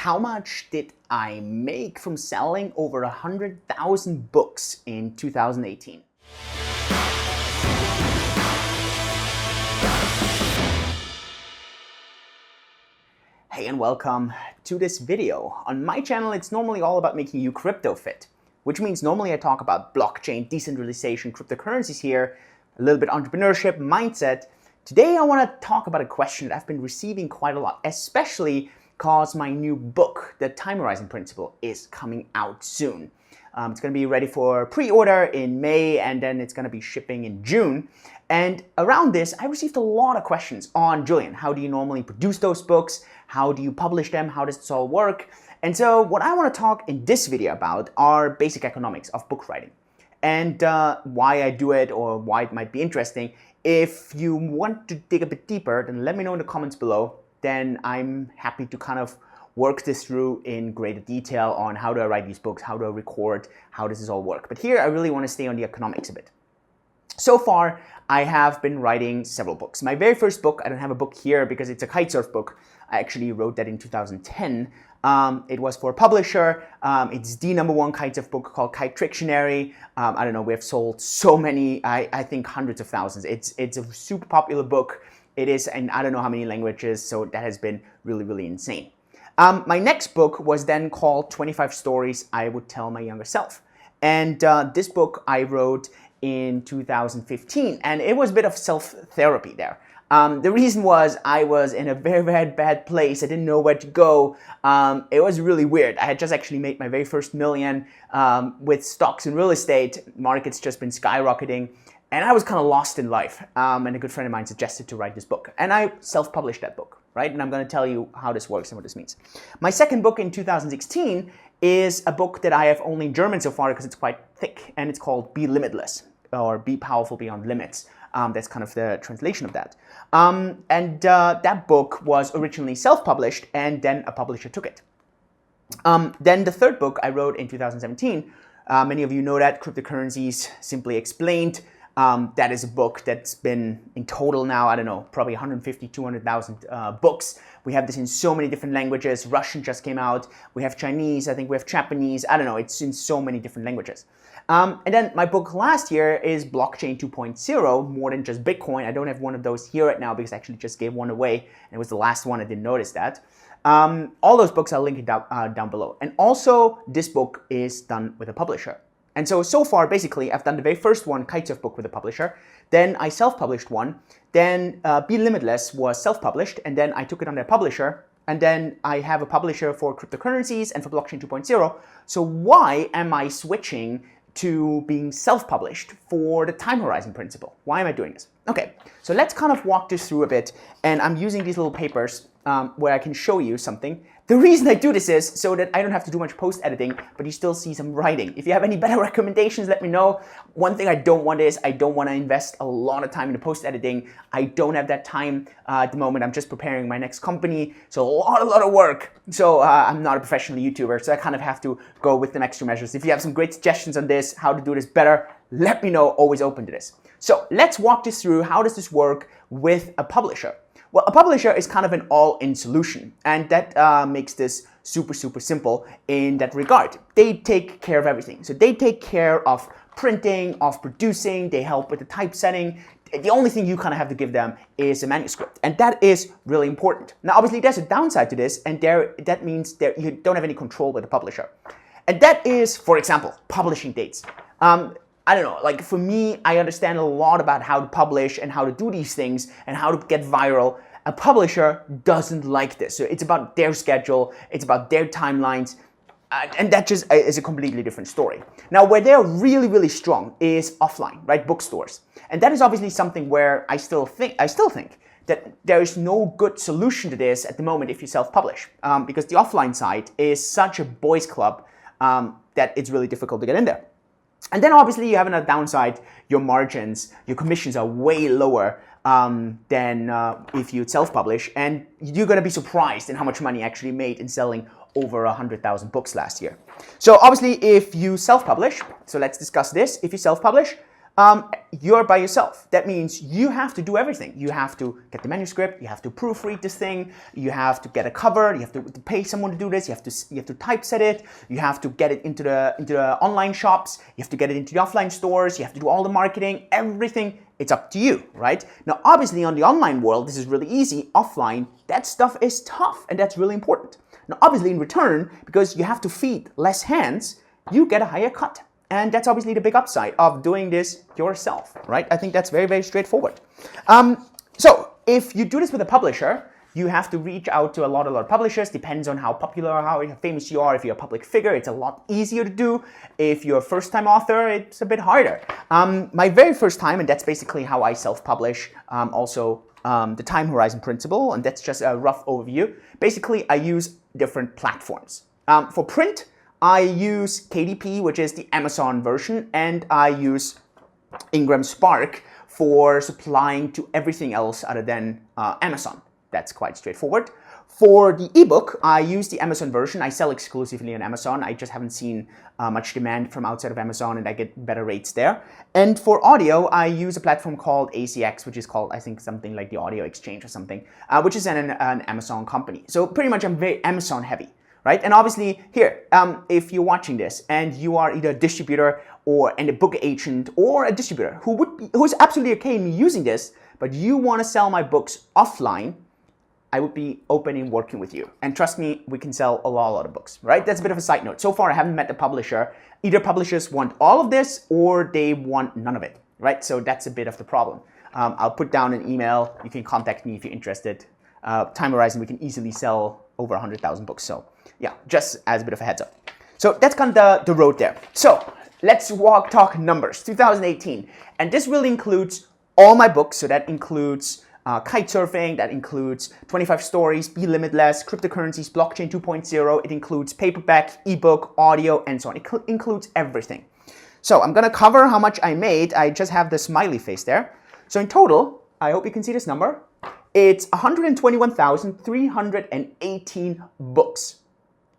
How much did I make from selling over 100,000 books in 2018? Hey and welcome to this video. On my channel, it's normally all about making you crypto fit, which means normally I talk about blockchain, decentralization, cryptocurrencies here, a little bit entrepreneurship, mindset. Today I want to talk about a question that I've been receiving quite a lot, especially because my new book, The Time Horizon Principle, is coming out soon. It's going to be ready for pre-order in May, and then it's going to be shipping in June. And around this, I received a lot of questions on, Julian, how do you normally produce those books? How do you publish them? How does this all work? And so what I want to talk in this video about are basic economics of book writing and why I do it or why it might be interesting. If you want to dig a bit deeper, then let me know in the comments below. Then I'm happy to kind of work this through in greater detail on how do I write these books, how do I record, how does this all work. But here I really want to stay on the economics a bit. So far, I have been writing several books. My very first book, I don't have a book here because it's a kitesurf book. I actually wrote that in 2010. It was for a publisher. It's the #1 kitesurf book called Kite Trictionary. I don't know, we have sold so many, I think hundreds of thousands. It's a super popular book. It is, and I don't know how many languages, so that has been really, really insane. My next book was then called 25 Stories I Would Tell My Younger Self. And this book I wrote in 2015, and it was a bit of self-therapy there. The reason was I was in a very, very bad place. I didn't know where to go. It was really weird. I had just actually made my very first million with stocks and real estate. Markets just been skyrocketing. And I was kind of lost in life. And a good friend of mine suggested to write this book. And I self-published that book, right? And I'm going to tell you how this works and what this means. My second book in 2016 is a book that I have only in German so far because it's quite thick. And it's called Be Limitless, or Be Powerful Beyond Limits. That's kind of the translation of that. That book was originally self-published, and then a publisher took it. Then the third book I wrote in 2017, many of you know that, Cryptocurrencies Simply Explained. That is a book that's been in total now, I don't know, probably 150, 200,000 books. We have this in so many different languages. Russian just came out. We have Chinese. I think we have Japanese. I don't know. It's in so many different languages. And then my book last year is Blockchain 2.0, more than just Bitcoin. I don't have one of those here right now because I actually just gave one away. And it was the last one. I didn't notice that. All those books I'll link it down below. And also, this book is done with a publisher. And so far, basically, I've done the very first one, kitesurf book, with a publisher. Then I self-published one. Then Be Limitless was self-published. And then I took it on their publisher. And then I have a publisher for cryptocurrencies and for Blockchain 2.0. So why am I switching to being self-published for the Time Horizon Principle? Why am I doing this? Okay, so let's kind of walk this through a bit. And I'm using these little papers where I can show you something. The reason I do this is so that I don't have to do much post-editing, but you still see some writing. If you have any better recommendations, let me know. One thing I don't want is I don't want to invest a lot of time into post-editing. I don't have that time at the moment. I'm just preparing my next company, so a lot of work. So I'm not a professional YouTuber, so I kind of have to go with some extra measures. If you have some great suggestions on this, how to do this better, let me know. Always open to this. So let's walk this through. How does this work with a publisher? Well, a publisher is kind of an all-in solution, and that makes this super, super simple in that regard. They take care of everything. So they take care of printing, of producing, they help with the typesetting. The only thing you kind of have to give them is a manuscript, and that is really important. Now, obviously, there's a downside to this, and that means that you don't have any control with the publisher. And that is, for example, publishing dates. I don't know, like for me, I understand a lot about how to publish and how to do these things and how to get viral. A publisher doesn't like this. So it's about their schedule, it's about their timelines, and that just is a completely different story. Now, where they're really, really strong is offline, right? Bookstores. And that is obviously something where I still think that there is no good solution to this at the moment if you self-publish, because the offline side is such a boys club that it's really difficult to get in there. And then obviously you have another downside, your margins, your commissions are way lower than if you self-publish, and you're going to be surprised in how much money you actually made in selling over 100,000 books last year. So obviously if you self-publish, so let's discuss this, if you self-publish, you're by yourself. That means you have to do everything. You have to get the manuscript, you have to proofread this thing, you have to get a cover, you have to pay someone to do this, you have to typeset it, you have to get it into the online shops, you have to get it into the offline stores, you have to do all the marketing, everything. It's up to you, right? Now, obviously on the online world, this is really easy. Offline, that stuff is tough, and that's really important. Now, obviously in return, because you have to feed less hands, you get a higher cut. And that's obviously the big upside of doing this yourself, right? I think that's very, very straightforward. So if you do this with a publisher, you have to reach out to a lot of publishers. Depends on how popular or how famous you are. If you're a public figure, it's a lot easier to do. If you're a first-time author, it's a bit harder. My very first time, and that's basically how I self-publish, the time horizon principle, and that's just a rough overview. Basically, I use different platforms. For print, I use KDP, which is the Amazon version, and I use Ingram Spark for supplying to everything else other than Amazon. That's quite straightforward. For the ebook, I use the Amazon version. I sell exclusively on Amazon. I just haven't seen much demand from outside of Amazon, and I get better rates there. And for audio, I use a platform called ACX, which is called, I think, something like the Audio Exchange or something, which is an Amazon company. So pretty much I'm very Amazon heavy. Right? And obviously here, if you're watching this and you are either a distributor and a book agent or a distributor who is absolutely okay in me using this, but you want to sell my books offline, I would be open in working with you. And trust me, we can sell a lot of books, right? That's a bit of a side note. So far, I haven't met the publisher. Either publishers want all of this or they want none of it, right? So that's a bit of the problem. I'll put down an email. You can contact me if you're interested. Time horizon, we can easily sell over 100,000 books. So yeah, just as a bit of a heads up. So that's kind of the road there. So let's talk numbers, 2018. And this really includes all my books. So that includes kite surfing, that includes 25 stories, Be Limitless, cryptocurrencies, blockchain 2.0. It includes paperback, ebook, audio, and so on. It includes everything. So I'm going to cover how much I made. I just have the smiley face there. So in total, I hope you can see this number. It's 121,318 books,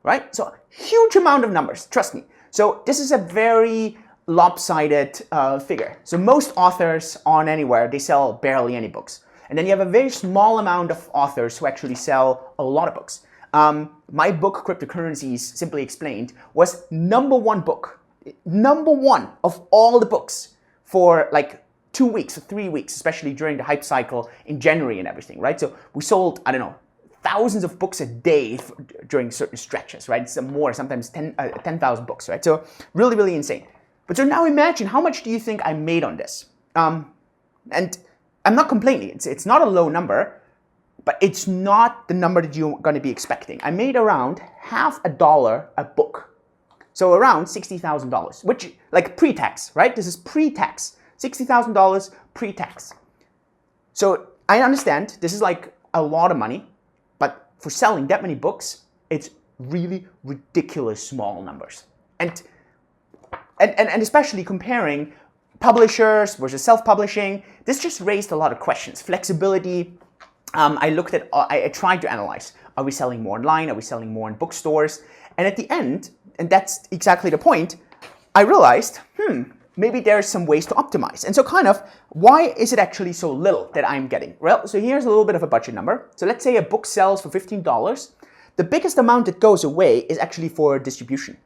right? So huge amount of numbers, trust me. So this is a very lopsided figure. So most authors on anywhere, they sell barely any books. And then you have a very small amount of authors who actually sell a lot of books. My book, Cryptocurrencies, Simply Explained, was #1 book. #1 of all the books for like 2 weeks or 3 weeks, especially during the hype cycle in January and everything, right? So we sold, I don't know, thousands of books a day during certain stretches, right? Some more, sometimes 10,000 books, right? So really, really insane. But so now imagine, how much do you think I made on this? And I'm not complaining. It's not a low number, but it's not the number that you're going to be expecting. I made around $50 a book. So around $60,000, which, like, pre-tax, right? This is pre-tax. $60,000 pre-tax. So I understand this is like a lot of money, but for selling that many books, it's really ridiculous small numbers. And especially comparing publishers versus self-publishing, this just raised a lot of questions. Flexibility. I tried to analyze. Are we selling more online? Are we selling more in bookstores? And at the end, and that's exactly the point, I realized, maybe there's some ways to optimize. And so kind of, why is it actually so little that I'm getting? Well, so here's a little bit of a budget number. So let's say a book sells for $15. The biggest amount that goes away is actually for distribution.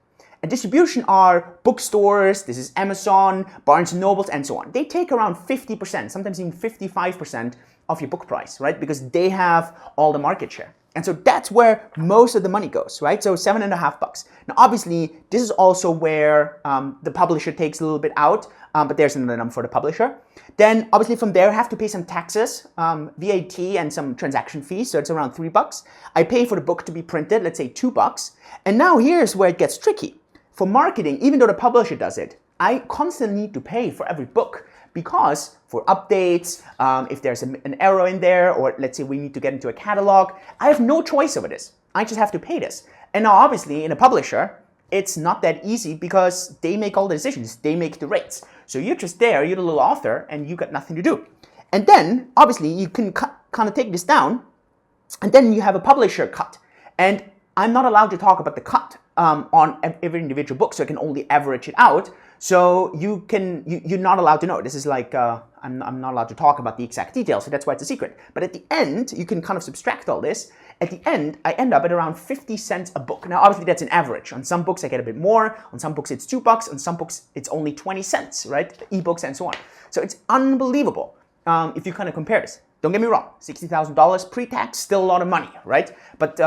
And distribution are bookstores, this is Amazon, Barnes & Nobles, and so on. They take around 50%, sometimes even 55% of your book price, right? Because they have all the market share. And so that's where most of the money goes, right? So $7.50. Now, obviously, this is also where the publisher takes a little bit out, but there's another number for the publisher. Then, obviously, from there, I have to pay some taxes, VAT, and some transaction fees. So it's around $3. I pay for the book to be printed, let's say $2. And now here's where it gets tricky. For marketing, even though the publisher does it, I constantly need to pay for every book. Because for updates, if there's an error in there, or let's say we need to get into a catalog, I have no choice over this. I just have to pay this. And now obviously in a publisher, it's not that easy because they make all the decisions. They make the rates. So you're just there, you're the little author, and you got nothing to do. And then obviously you can kind of take this down, and then you have a publisher cut. And I'm not allowed to talk about the cut on every individual book, so I can only average it out. So you're not allowed to know. This is like, I'm not allowed to talk about the exact details, so that's why it's a secret. But at the end, you can kind of subtract all this. At the end, I end up at around 50 cents a book. Now, obviously, that's an average. On some books, I get a bit more. On some books, it's $2. On some books, it's only 20 cents, right? Ebooks and so on. So it's unbelievable if you kind of compare this. Don't get me wrong, $60,000 pre-tax, still a lot of money, right? But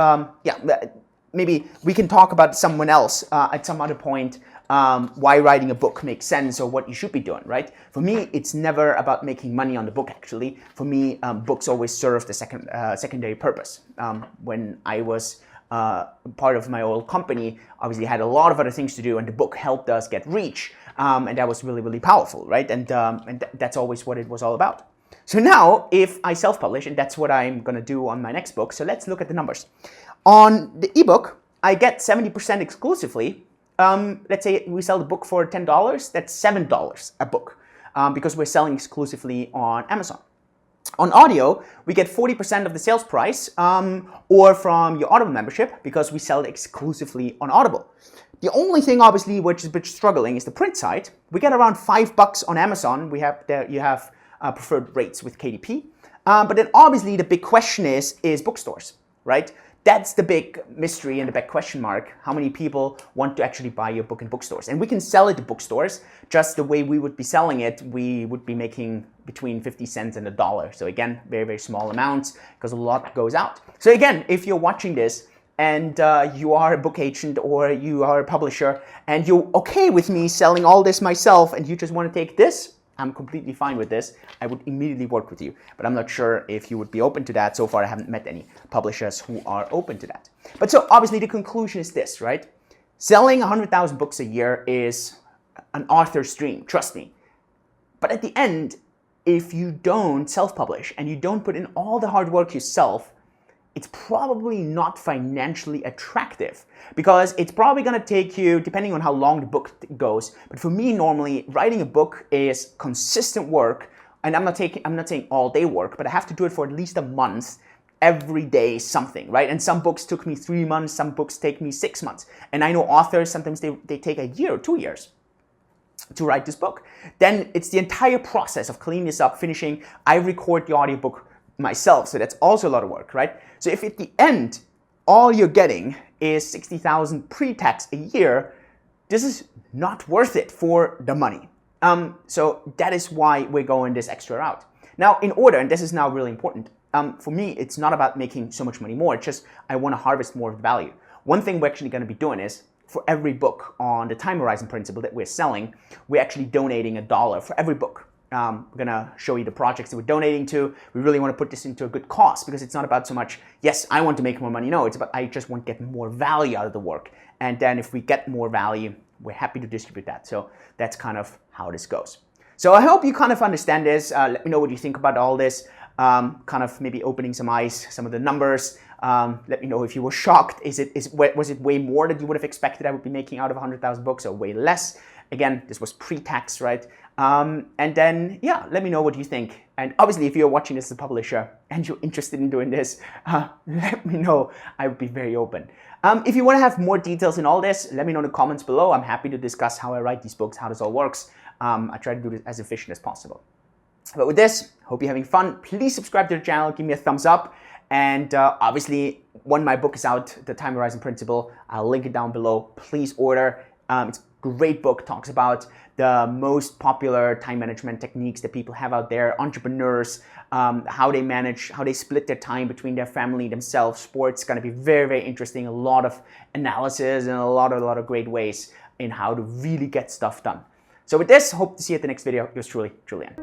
yeah, maybe we can talk about someone else at some other point, why writing a book makes sense or what you should be doing, right? For me, it's never about making money on the book, actually. For me, books always serve the secondary purpose. When I was part of my old company, obviously had a lot of other things to do, and the book helped us get reach, and that was really, really powerful, right? And that's always what it was all about. So now, if I self-publish, and that's what I'm going to do on my next book, so let's look at the numbers. On the ebook, I get 70% exclusively. Let's say we sell the book for $10, that's $7 a book, because we're selling exclusively on Amazon. On audio, we get 40% of the sales price, or from your Audible membership, because we sell it exclusively on Audible. The only thing, obviously, which is a bit struggling is the print side. We get around $5 on Amazon. You have preferred rates with KDP. But then obviously the big question is bookstores, right? That's the big mystery and the big question mark. How many people want to actually buy your book in bookstores? And we can sell it to bookstores just the way we would be selling it. We would be making between 50 cents and $1. So again, very, very small amounts because a lot goes out. So again, if you're watching this and you are a book agent or you are a publisher and you're okay with me selling all this myself and you just want to take this, I'm completely fine with this. I would immediately work with you, but I'm not sure if you would be open to that. So far, I haven't met any publishers who are open to that. But so obviously the conclusion is this, right? Selling 100,000 books a year is an author's dream, trust me. But at the end, if you don't self-publish and you don't put in all the hard work yourself, it's probably not financially attractive because it's probably going to take you, depending on how long the book goes. But for me, normally writing a book is consistent work, and I'm not saying all day work, but I have to do it for at least a month, every day something, right? And some books took me 3 months, some books take me 6 months. And I know authors, sometimes they take a year or 2 years to write this book. Then it's the entire process of cleaning this up, finishing. I record the audiobook myself, so that's also a lot of work, right? So if at the end all you're getting is 60,000 pre-tax a year, this is not worth it for the money. So that is why we're going this extra route. Now, in order, and this is now really important, for me, it's not about making so much money more. It's just I want to harvest more of the value. One thing we're actually going to be doing is for every book on the time horizon principle that we're selling, we're actually donating $1 for every book. We're going to show you the projects that we're donating to. We really want to put this into a good cause because it's not about so much, yes, I want to make more money. No, it's about I just want to get more value out of the work. And then if we get more value, we're happy to distribute that. So that's kind of how this goes. So I hope you kind of understand this. Let me know what you think about all this. Kind of maybe opening some eyes, some of the numbers. Let me know if you were shocked. Was it way more than you would have expected I would be making out of 100,000 books or way less? Again, this was pre-tax, right? And then, yeah, let me know what you think. And obviously, if you're watching this as a publisher and you're interested in doing this, let me know. I would be very open. If you want to have more details in all this, let me know in the comments below. I'm happy to discuss how I write these books, how this all works. I try to do this as efficient as possible. But with this, hope you're having fun. Please subscribe to the channel, give me a thumbs up. And obviously, when my book is out, The Time Horizon Principle, I'll link it down below. Please order. It's a great book, talks about the most popular time management techniques that people have out there, entrepreneurs, how they manage, how they split their time between their family, themselves, sports. It's going to be very, very interesting. A lot of analysis and a lot of great ways in how to really get stuff done. So with this, hope to see you at the next video. Yours truly, Julian.